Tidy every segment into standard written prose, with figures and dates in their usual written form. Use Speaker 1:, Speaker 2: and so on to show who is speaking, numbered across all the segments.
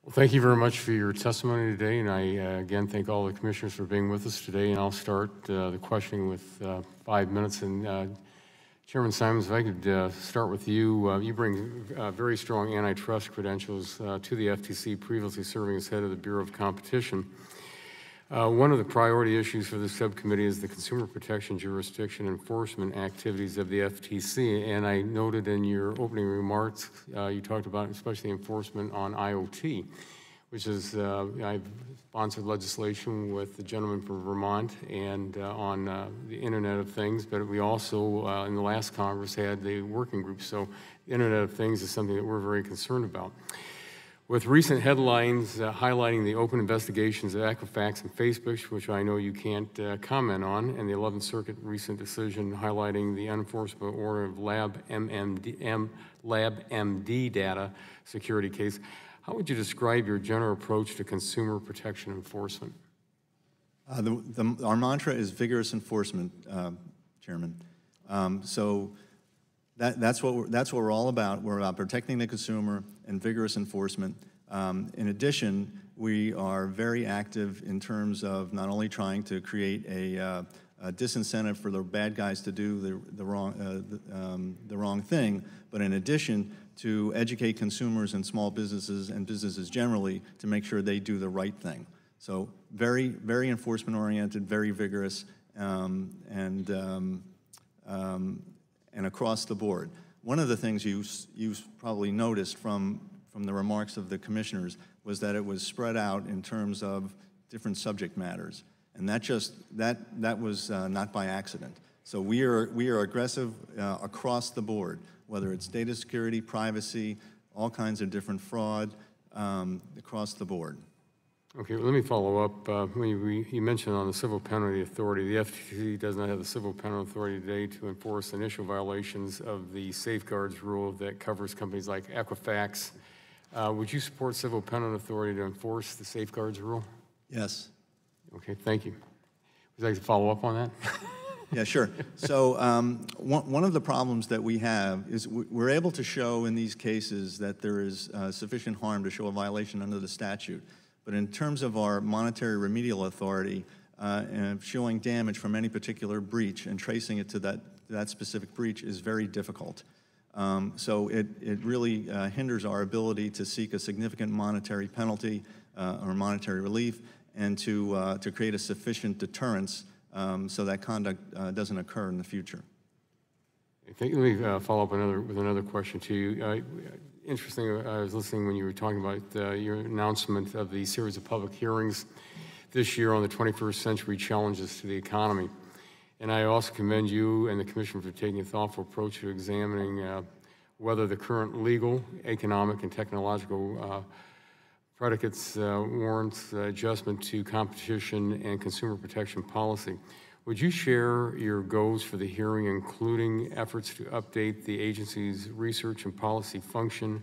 Speaker 1: Well, thank you very much for your testimony today, and I again thank all the commissioners for being with us today. And I'll start the questioning with 5 minutes. And Chairman Simons, if I could start with you. You bring very strong antitrust credentials to the FTC, previously serving as head of the Bureau of Competition. One of the priority issues for the subcommittee is the consumer protection jurisdiction enforcement activities of the FTC. And I noted in your opening remarks, you talked about especially enforcement on IoT, which is, I've sponsored legislation with the gentleman from Vermont and on the Internet of Things, but we also, in the last Congress, had the working group. So the Internet of Things is something that we're very concerned about. With recent headlines highlighting the open investigations of Equifax and Facebook, which I know you can't comment on, and the 11th Circuit recent decision highlighting the unenforceable order of LabMD data security case, how would you describe your general approach to consumer protection enforcement?
Speaker 2: Our mantra is vigorous enforcement, Chairman. So that's what we're all about. We're about protecting the consumer and vigorous enforcement. In addition, we are very active in terms of not only trying to create a disincentive for the bad guys to do the wrong thing, but in addition to educate consumers and small businesses and businesses generally to make sure they do the right thing. So very, very enforcement oriented, very vigorous, and across the board. One of the things you probably noticed from the remarks of the commissioners was that it was spread out in terms of different subject matters, and that was not by accident. So we are aggressive across the board, whether it's data security, privacy, all kinds of different fraud, across the board.
Speaker 1: Okay, well, let me follow up. You mentioned on the civil penalty authority, the FTC does not have the civil penalty authority today to enforce initial violations of the safeguards rule that covers companies like Equifax. Would you support civil penalty authority to enforce the safeguards rule?
Speaker 2: Yes.
Speaker 1: Okay, thank you. Would you like to follow up on that?
Speaker 2: Yeah, sure. So one of the problems that we have is we're able to show in these cases that there is sufficient harm to show a violation under the statute. But in terms of our monetary remedial authority, and showing damage from any particular breach and tracing it to that specific breach is very difficult. So it really hinders our ability to seek a significant monetary penalty or monetary relief, and to create a sufficient deterrence so that conduct doesn't occur in the future.
Speaker 1: Let me follow up with another question to you. Interesting, I was listening when you were talking about your announcement of the series of public hearings this year on the 21st century challenges to the economy. And I also commend you and the Commission for taking a thoughtful approach to examining whether the current legal, economic, and technological predicates warrants adjustment to competition and consumer protection policy. Would you share your goals for the hearing, including efforts to update the agency's research and policy function,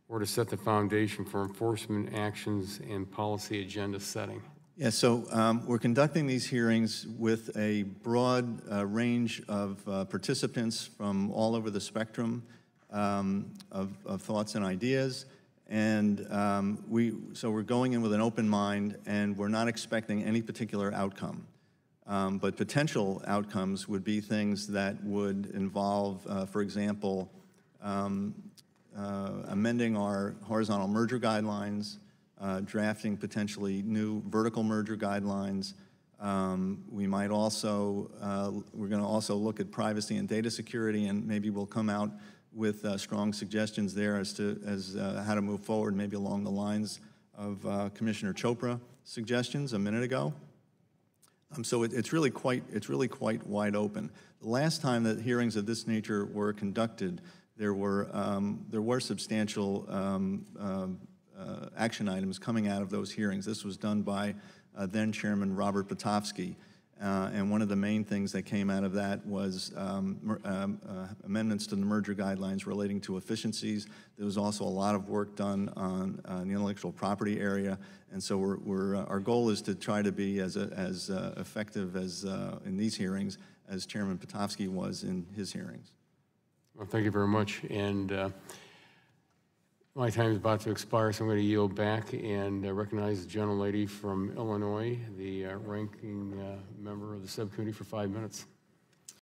Speaker 1: or to set the foundation for enforcement actions and policy agenda setting?
Speaker 2: Yeah, so we're conducting these hearings with a broad range of participants from all over the spectrum of thoughts and ideas. And so we're going in with an open mind, and we're not expecting any particular outcome. But potential outcomes would be things that would involve, for example, amending our horizontal merger guidelines, drafting potentially new vertical merger guidelines. We might also, we're going to also look at privacy and data security, and maybe we'll come out with strong suggestions there as to how to move forward, maybe along the lines of Commissioner Chopra suggestions a minute ago. So it's really quite wide open. The last time that hearings of this nature were conducted, there were substantial action items coming out of those hearings. This was done by then Chairman Robert Potofsky, and one of the main things that came out of that was amendments to the merger guidelines relating to efficiencies. There was also a lot of work done on the intellectual property area, and so our goal is to try to be as effective as in these hearings as Chairman Potofsky was in his hearings.
Speaker 1: Well, thank you very much. And My time is about to expire, so I'm going to yield back and recognize the gentlelady from Illinois, the ranking member of the subcommittee, for 5 minutes.